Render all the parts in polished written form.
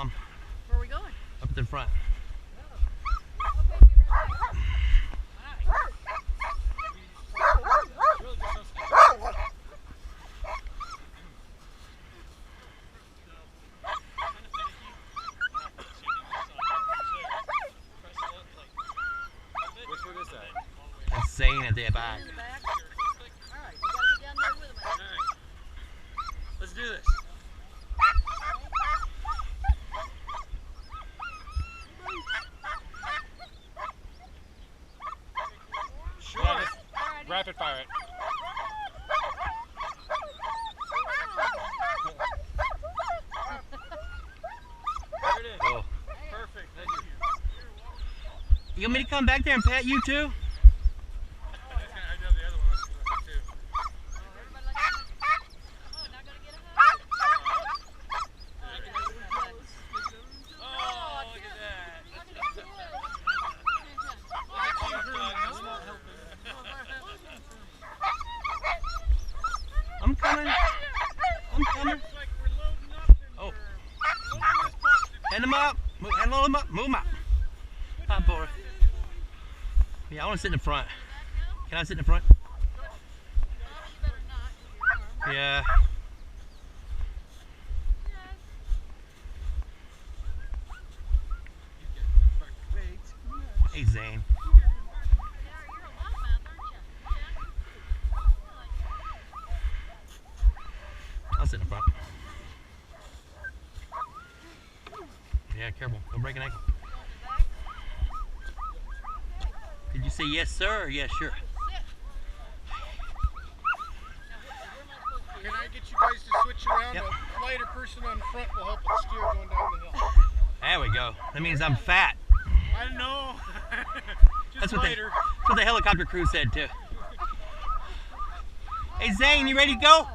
Mom. Where are we going? Up to the front. Okay, be right Which one is that? That's Zane at the back. in the back. Alright, we gotta get down there with him. Alright. Let's do this. Sure. Yeah, just rapid fire it. There it is. Oh. Perfect. Thank you. You want me to come back there and pet you too? I know the other one was too. Everybody like that? Oh, not gonna get a hug? Oh, look at that. I'm coming. I'm coming. Oh. Hand him up. Hand him up. Move him up. Hi, boy. Yeah, I want to sit in the front. Can I sit in the front? Yeah. Hey, Zane. I'll sit in the front. Yeah, careful. Don't break an ankle. Did you say yes, sir, or yes, sure? Can I get you guys to switch around? Yep. A lighter person on the front will help it steer going down the hill. There we go. That means I'm fat. I know. Just That's what, lighter. that's what the helicopter crew said, too. Hey, Zane, you ready to go?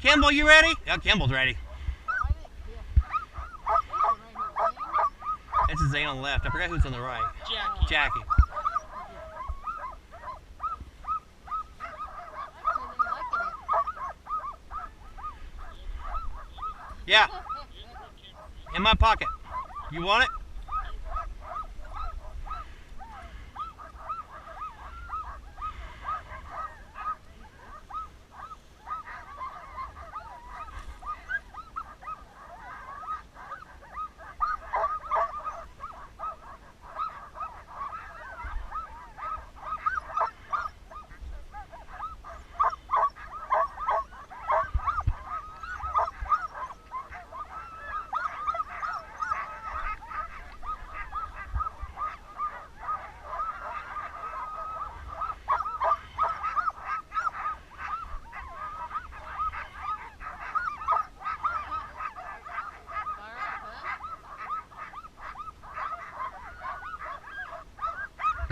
Kimball, you ready? Yeah, Kimball's ready. That's a Zane on the left. I forgot who's on the right. Jackie. Jackie. Yeah. In my pocket. You want it?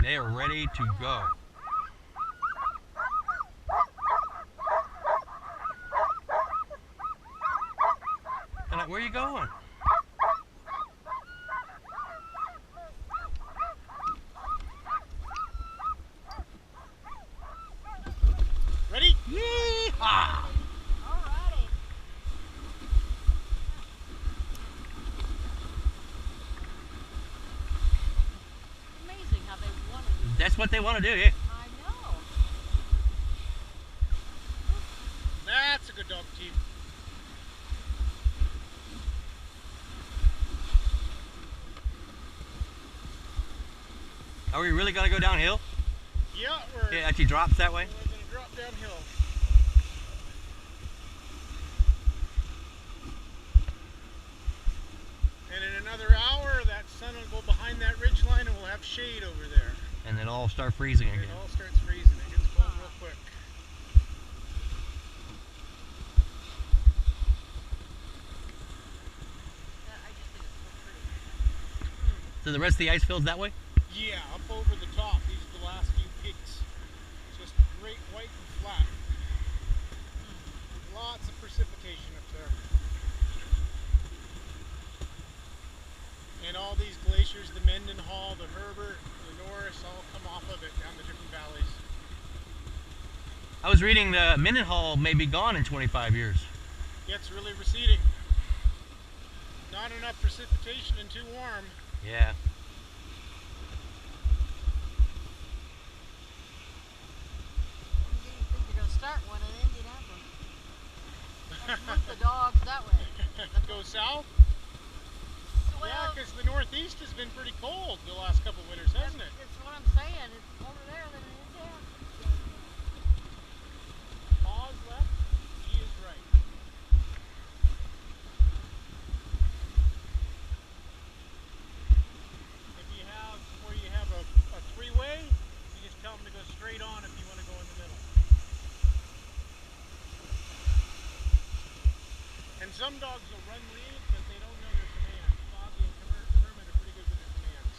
They are ready to go. And like, where are you going? Ready? Yeehaw! Amazing how they want to do that. That's what they want to do, yeah. I know. That's a good dog team. Are we really going to go downhill? Yeah, we're It actually drops that way? going to drop downhill. And in another hour, that sun will go behind that ridge line and we'll have shade over there. And then it'll all start freezing And again. it all starts freezing. It gets cold real quick. I just think it's so pretty. So the rest of the ice field's that way? Yeah, up over the top. These are the last few peaks. Just great white and flat. Lots of precipitation up there. And all these glaciers, the Mendenhall, the Herbert, the Norris, all come off of it down the different valleys. I was reading the Mendenhall may be gone in 25 years. Yeah, it's really receding. Not enough precipitation and too warm. Yeah. You think you're gonna start one in Indianapolis? And move the dogs that way. Go south? Well, Yeah, because the Northeast has been pretty cold the last couple winters, hasn't it? That's what I'm saying. It's colder there than it is here. Pause left. He is right. If you have where you have a three-way, you just tell them to go straight on if you want to go in the middle. And some dogs will run lead, but they don't know their commands. Foggy and Kermit are pretty good with their commands.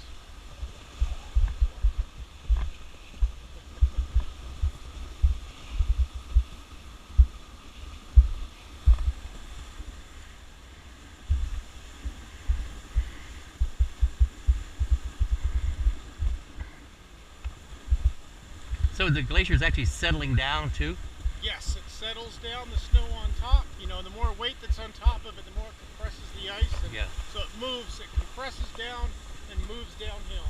So the glacier is actually settling down too? Yes, it settles down the snow on top. You know, the more weight that's on top of it, the more it compresses the ice. And Yeah. so it moves, it compresses down and moves downhill.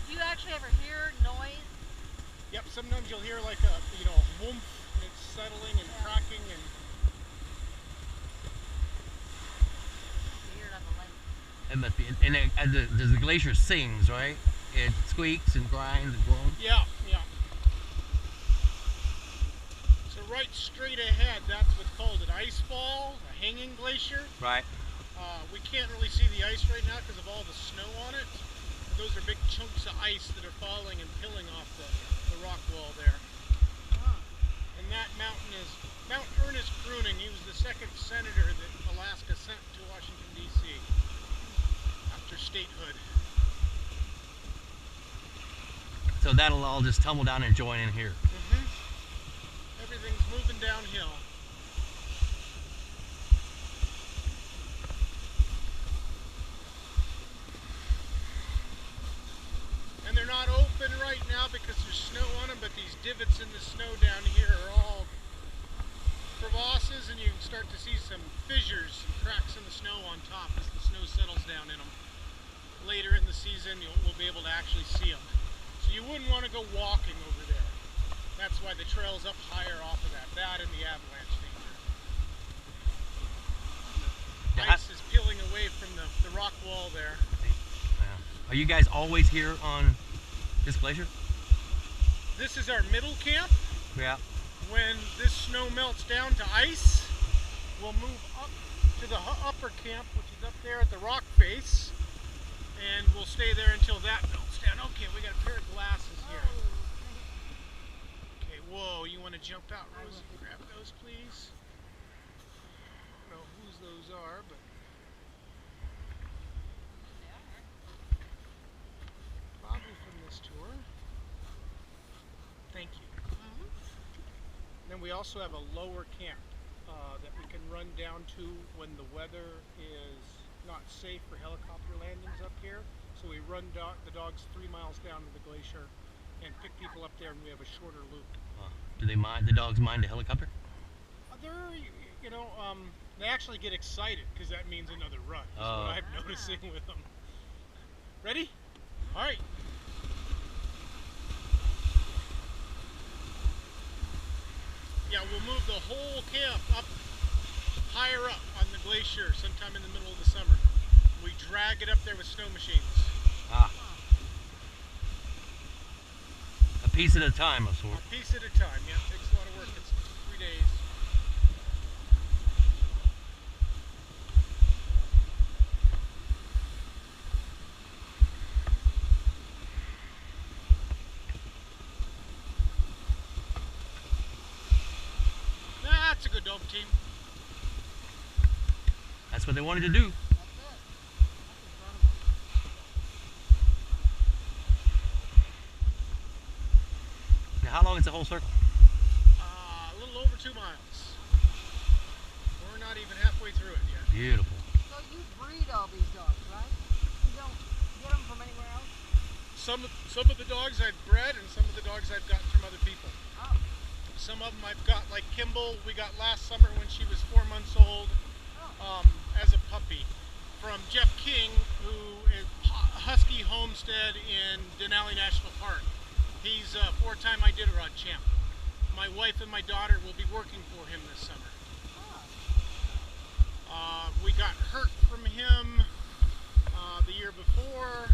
Do you actually ever hear noise? Yep, sometimes you'll hear like a, a whoomp, and it's settling and cracking and You hear it on the lake. It must be. And the glacier sings, right? It squeaks and grinds and groans. yeah. So right straight ahead, that's what's called an ice fall, a hanging glacier. Right. We can't really see the ice right now because of all the snow on it. Those are big chunks of ice that are falling and peeling off the rock wall there. And that mountain is Mount Ernest Gruening. He was the second senator that Alaska sent to Washington, D.C. after statehood. So that'll all just tumble down and join in here. Everything's moving downhill. And they're not open right now because there's snow on them, but these divots in the snow down here are all crevasses, and you can start to see some fissures, some cracks in the snow on top as the snow settles down in them. Later in the season, we'll be able to actually see them. So you wouldn't want to go walking over there. That's why the trail's up higher off of that and the avalanche danger. Ice is peeling away from the rock wall there. Are you guys always here on this glacier? This is our middle camp. Yeah. When this snow melts down to ice, we'll move up to the upper camp, which is up there at the rock face, and we'll stay there until that melts down. Okay, we got a pair of glasses here. Okay, whoa, you want to jump out, Rosie? Grab those, please. I don't know whose those are, but probably from this tour. Thank you. Then we also have a lower camp that we can run down to when the weather is not safe for helicopter landings up here. So we run the dogs 3 miles down to the glacier and pick people up there, and we have a shorter loop. Do they mind? The dogs mind the helicopter? They're, they actually get excited because that means another run. Is what I'm noticing with them. Ready? All right. Yeah, we'll move the whole camp up, higher up on the glacier sometime in the middle of the summer. We drag it up there with snow machines. A piece at a time, of sorts. A piece at a time, yeah. It takes a lot of work. It's 3 days. That's a good dog team. That's what they wanted to do. Now, how long is the whole circle? A little over 2 miles. We're not even halfway through it yet. Beautiful. So you breed all these dogs, right? You don't get them from anywhere else? Some of the dogs I've bred, and some of the dogs I've gotten from other people. Oh. Some of them I've got, like Kimball, we got last summer when she was 4 months old, as a puppy Jeff King, who is Husky Homestead in Denali National Park. He's a 4-time Iditarod champ. My wife and my daughter will be working for him this summer. We got hurt from him the year before.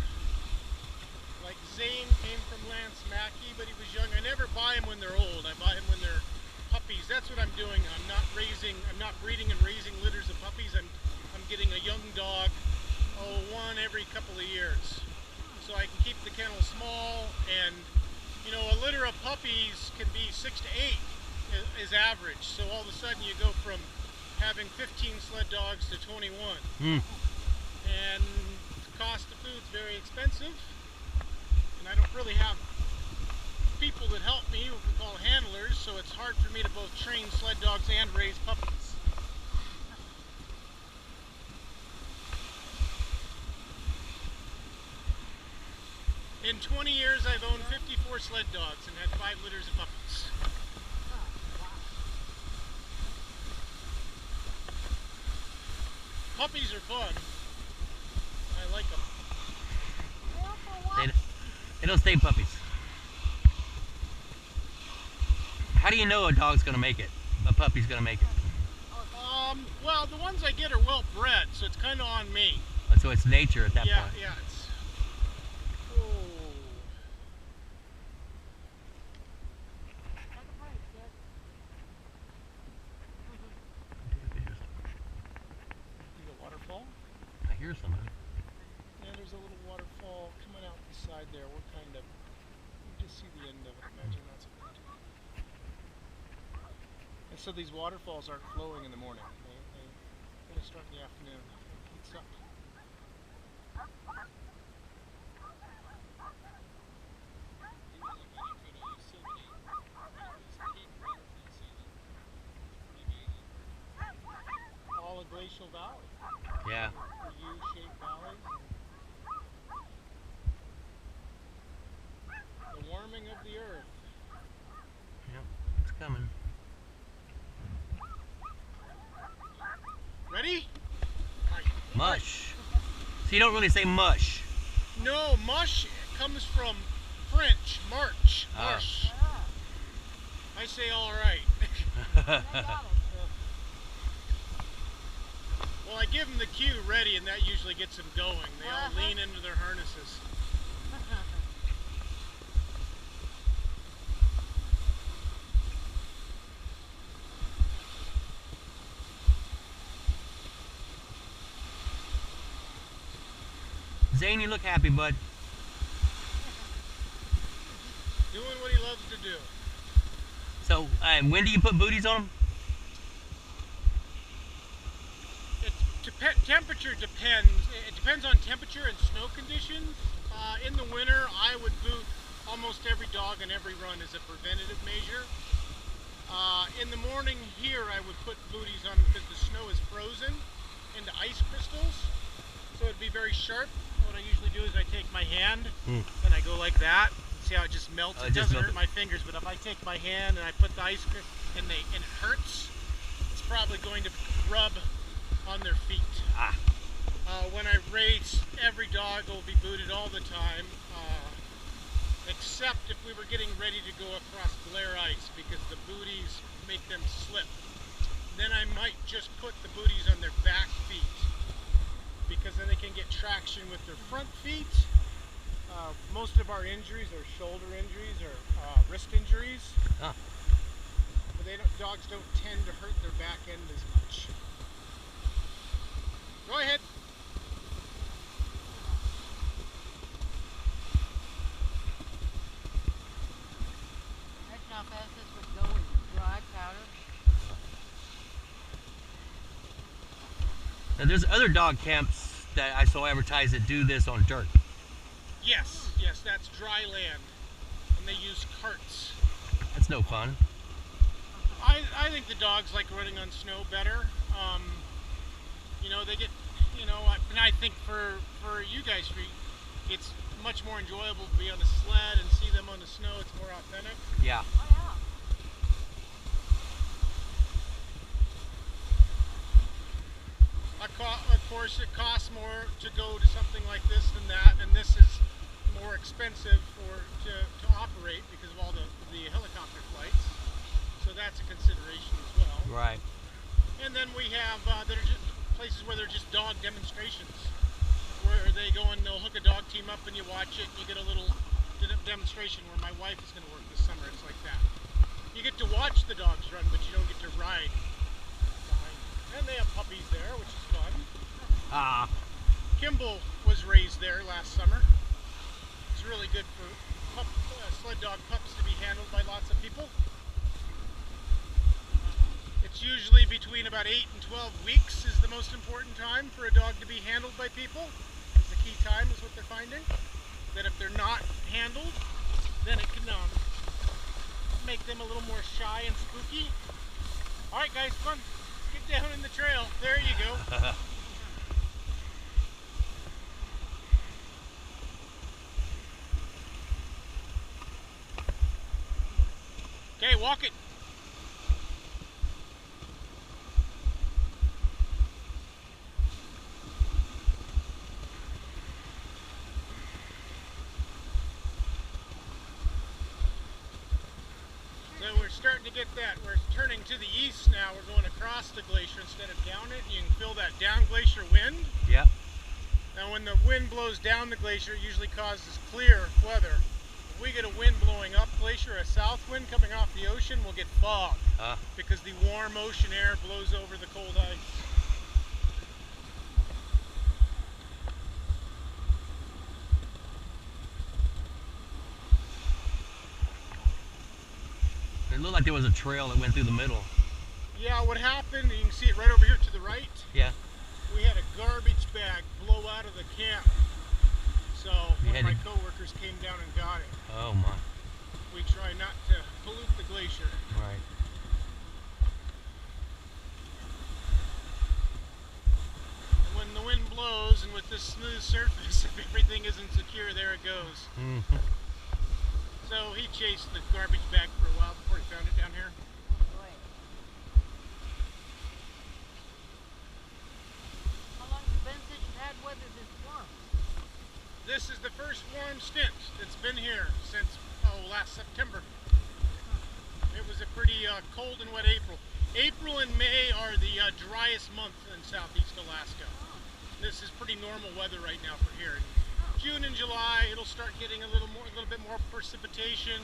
Like Zane came from Lance Mackey, but he was young. I never buy them when they're old. I buy them when they're puppies. That's what I'm doing. I'm not breeding and raising litters of puppies. I'm getting a young dog, one every couple of years. So I can keep the kennel small, and you know, a litter of puppies can be 6 to 8 is average. So all of a sudden you go from having 15 sled dogs to 21. And the cost of food's very expensive. And I don't really have people that help me, what we call handlers, so it's hard for me to both train sled dogs and raise puppies. In 20 years, I've owned 54 sled dogs and had 5 litters of puppies. Puppies are fun. I like them. They don't stay puppies. How do you know a dog's gonna make it? A puppy's gonna make it? Well, the ones I get are well bred, so it's kind of on me. So it's nature at that point. Yeah, it's... I hear something. Yeah, there's a little waterfall coming out the side there. We're kind of, you just see the end of it. Imagine that's a good. And so these waterfalls aren't flowing in the morning. They're going to start in the afternoon. It heats up. All a glacial valley. Yeah. U-shaped valleys. The warming of the earth. Yep, it's coming. Ready? Mush. So you don't really say mush. No, mush comes from French, march, marsh. I say all right. Well, I give them the cue ready, and that usually gets them going. They all lean into their harnesses. Zane, you look happy, bud. Doing what he loves to do. So, when do you put booties on them? Temperature depends. It depends on temperature and snow conditions. In the winter, I would boot almost every dog on every run as a preventative measure. In the morning here, I would put booties on because the snow is frozen into ice crystals, so it'd be very sharp. What I usually do is I take my hand and I go like that. See how it just melts? It doesn't hurt my fingers, but if I take my hand and I put the ice crystal and it hurts, it's probably going to rub on their feet. When I race, every dog will be booted all the time, except if we were getting ready to go across glare ice, because the booties make them slip. Then I might just put the booties on their back feet, because then they can get traction with their front feet. Most of our injuries are shoulder injuries or wrist injuries. But dogs don't tend to hurt their back end as much. Go ahead. Imagine how fast this would go with dry powder. Now, there's other dog camps that I saw advertised that do this on dirt. Yes, that's dry land, and they use carts. That's no fun. I think the dogs like running on snow better. You know, they get, you know, and I think for you guys, it's much more enjoyable to be on a sled and see them on the snow. It's more authentic. Yeah. Oh yeah. Of course, it costs more to go to something like this than that, and this is more expensive to operate because of all the helicopter flights. So that's a consideration as well. Right. And then we have there are just places where they're just dog demonstrations, where they go and they'll hook a dog team up and you watch it and you get a little demonstration where my wife is going to work this summer. It's like that. You get to watch the dogs run, but you don't get to ride behind them. And they have puppies there, which is fun. Ah. Kimball was raised there last summer. It's really good for sled dog pups to be handled by lots of people. It's usually between about 8 and 12 weeks is the most important time for a dog to be handled by people. It's the key time is what they're finding. That if they're not handled, then it can make them a little more shy and spooky. Alright guys, come on. Get down in the trail. There you go. Okay, walk it. So we're starting to get that. We're turning to the east now. We're going across the glacier instead of down it. You can feel that down glacier wind. Yep. Now when the wind blows down the glacier, it usually causes clear weather. If we get a wind blowing up glacier, a south wind coming off the ocean, we'll get fog. Because the warm ocean air blows over the cold ice. It looked like there was a trail that went through the middle. Yeah, what happened, you can see it right over here to the right. Yeah. We had a garbage bag blow out of the camp. So one of my coworkers came down and got it. Oh my. We try not to pollute the glacier. Right. And when the wind blows and with this smooth surface, if everything isn't secure, there it goes. Mm-hmm. So he chased the garbage bag for a while before he found it down here. Oh boy. How long has it been since you've had weather this warm? This is the first warm stint that's been here since last September. It was a pretty cold and wet April. April and May are the driest months in southeast Alaska. This is pretty normal weather right now for here. June and July, it'll start getting a little bit more precipitation.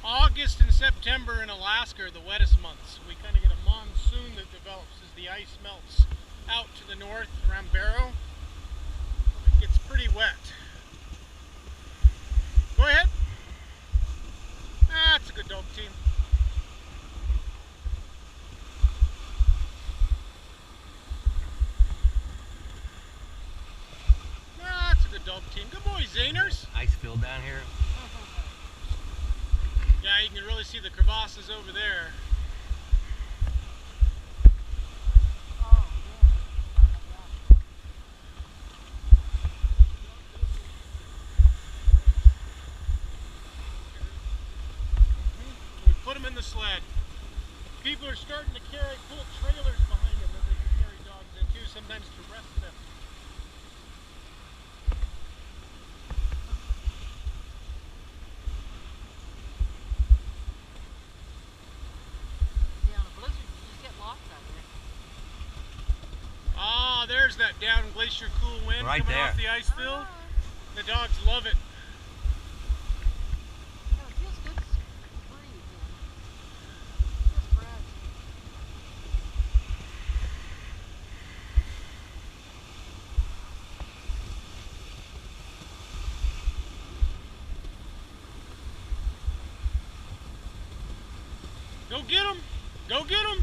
August and September in Alaska are the wettest months. We kind of get a monsoon that develops as the ice melts out to the north around Barrow. It gets pretty wet. Go ahead. That's a good dog team. That's a good dog team. Good boy, Zainers. Ice field down here. Yeah, you can really see the crevasses over there. Oh, yeah. We put them in the sled. People are starting to pull trailers behind them that they can carry dogs into, sometimes to rest them. Yeah, on a blizzard, you just get lost out there. Ah, there's that down glacier cool wind Right coming there. off the ice field. The dogs love it. You know, it feels good to breathe in. Feels fresh. Go get them! Go get them!